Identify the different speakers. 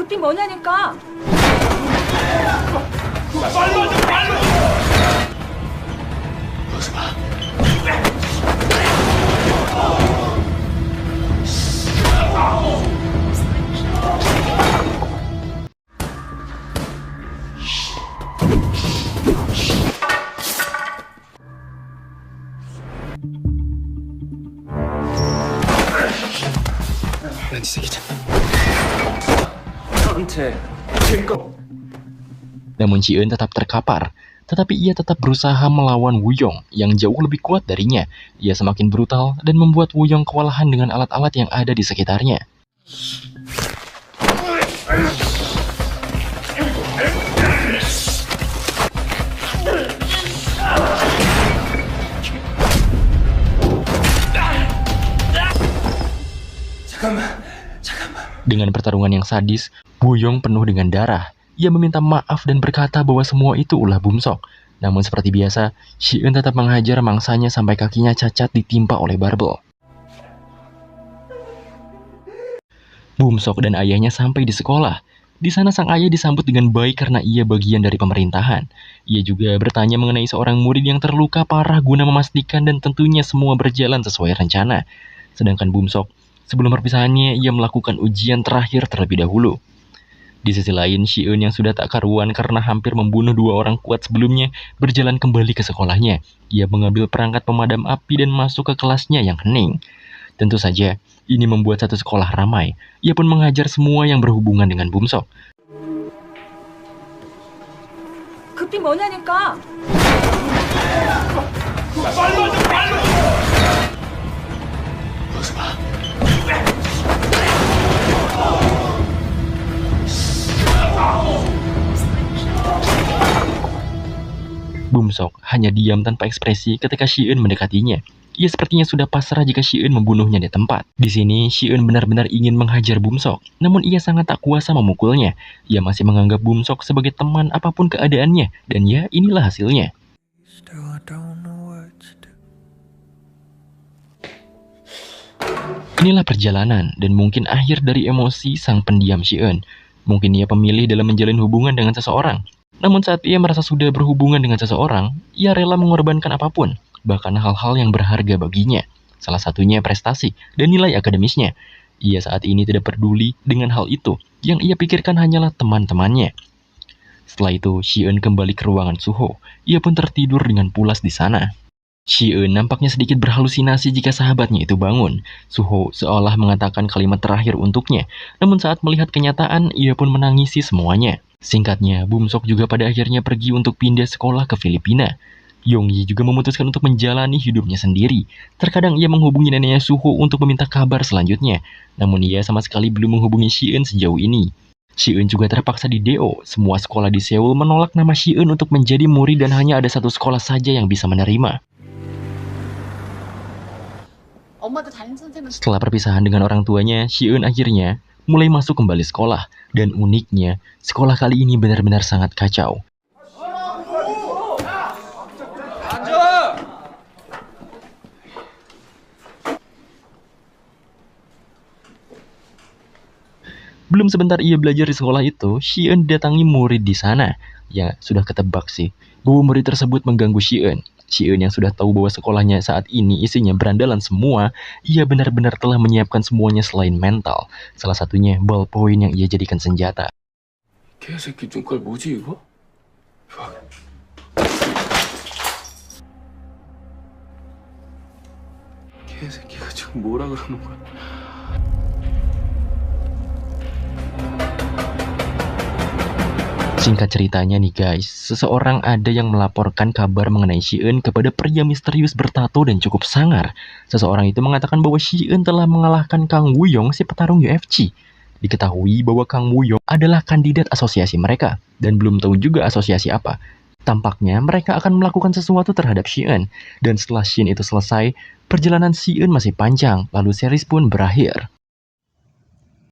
Speaker 1: 급히 뭐냐니까.
Speaker 2: 난이 새끼잖아. 나한테 거.
Speaker 3: Namun Ji Eun tetap terkapar, tetapi ia tetap berusaha melawan Woo Young yang jauh lebih kuat darinya. Ia semakin brutal dan membuat Woo Young kewalahan dengan alat-alat yang ada di sekitarnya. Dengan pertarungan yang sadis, Woo Young penuh dengan darah. Ia meminta maaf dan berkata bahwa semua itu ulah Bumsok. Namun seperti biasa, Ji Eun tetap menghajar mangsanya sampai kakinya cacat ditimpa oleh barbel. Bumsok dan ayahnya sampai di sekolah. Di sana sang ayah disambut dengan baik karena ia bagian dari pemerintahan. Ia juga bertanya mengenai seorang murid yang terluka parah guna memastikan dan tentunya semua berjalan sesuai rencana. Sedangkan Bumsok, sebelum perpisahannya, ia melakukan ujian terakhir terlebih dahulu. Di sisi lain, Ji Eun yang sudah tak karuan karena hampir membunuh 2 orang kuat sebelumnya, berjalan kembali ke sekolahnya. Ia mengambil perangkat pemadam api dan masuk ke kelasnya yang hening. Tentu saja, ini membuat satu sekolah ramai. Ia pun menghajar semua yang berhubungan dengan Bumsok.
Speaker 1: 급히 뭐냐니까.
Speaker 3: Bumsok hanya diam tanpa ekspresi ketika Ji Eun mendekatinya. Ia sepertinya sudah pasrah jika Ji Eun membunuhnya di tempat. Di sini, Ji Eun benar-benar ingin menghajar Bumsok, namun ia sangat tak kuasa memukulnya. Ia masih menganggap Bumsok sebagai teman apapun keadaannya, dan ya, inilah hasilnya. Inilah perjalanan dan mungkin akhir dari emosi sang pendiam Ji Eun. Mungkin ia pemilih dalam menjalin hubungan dengan seseorang. Namun saat ia merasa sudah berhubungan dengan seseorang, ia rela mengorbankan apapun, bahkan hal-hal yang berharga baginya. Salah satunya prestasi dan nilai akademisnya. Ia saat ini tidak peduli dengan hal itu, yang ia pikirkan hanyalah teman-temannya. Setelah itu, Ji Eun kembali ke ruangan Suho. Ia pun tertidur dengan pulas di sana. Ji Eun nampaknya sedikit berhalusinasi jika sahabatnya itu bangun. Suho seolah mengatakan kalimat terakhir untuknya, namun saat melihat kenyataan, ia pun menangisi semuanya. Singkatnya, Bumsok juga pada akhirnya pergi untuk pindah sekolah ke Filipina. Yongyi juga memutuskan untuk menjalani hidupnya sendiri. Terkadang ia menghubungi neneknya Suho untuk meminta kabar selanjutnya, namun ia sama sekali belum menghubungi Ji Eun sejauh ini. Ji Eun juga terpaksa di DO. Semua sekolah di Seoul menolak nama Ji Eun untuk menjadi murid dan hanya ada satu sekolah saja yang bisa menerima. Setelah perpisahan dengan orang tuanya, Ji Eun akhirnya mulai masuk kembali sekolah. Dan uniknya, sekolah kali ini benar-benar sangat kacau. Belum sebentar ia belajar di sekolah itu, Ji Eun didatangi murid di sana. Ya, sudah ketebak sih, bahwa murid tersebut mengganggu Ji Eun. Ji Eun yang sudah tahu bahwa sekolahnya saat ini isinya berandalan semua, ia benar-benar telah menyiapkan semuanya selain mental. Salah satunya ballpoint yang ia jadikan senjata.
Speaker 2: 개새끼 눈깔 뭐지 이거? 개새끼가 지금 뭐라 그러는 거야?
Speaker 3: Singkat ceritanya nih guys, seseorang ada yang melaporkan kabar mengenai Ji Eun kepada pria misterius bertato dan cukup sangar. Seseorang itu mengatakan bahwa Ji Eun telah mengalahkan Kang Woo Young, si petarung UFC. Diketahui bahwa Kang Woo Young adalah kandidat asosiasi mereka, dan belum tahu juga asosiasi apa. Tampaknya mereka akan melakukan sesuatu terhadap Ji Eun, dan setelah scene itu selesai, perjalanan Ji Eun masih panjang, lalu series pun berakhir.